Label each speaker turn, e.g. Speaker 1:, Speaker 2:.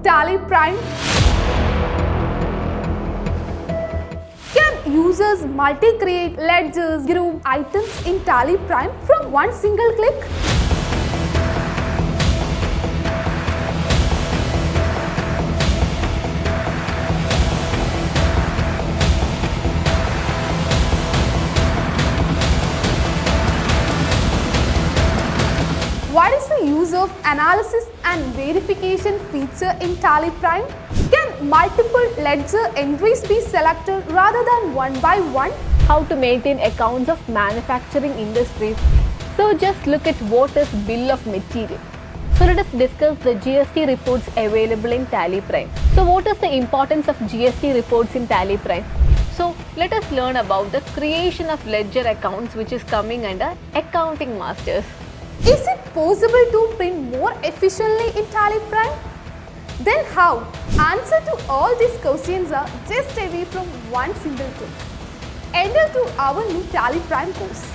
Speaker 1: Tally Prime. Can users multi-create ledgers, group items in Tally Prime from one single click? What is the use of analysis and verification feature in Tally Prime? Can multiple ledger entries be selected rather than one by one?
Speaker 2: How to maintain accounts of manufacturing industries. So just look at what is bill of material. So let us discuss the GST reports available in Tally Prime. So what is the importance of GST reports in Tally Prime? So let us learn about the creation of ledger accounts, which is coming under accounting masters.
Speaker 1: Is it possible to print more efficiently in Tally Prime? Then how? Answer to all these questions are just away from one single click. Enter to our new Tally Prime course.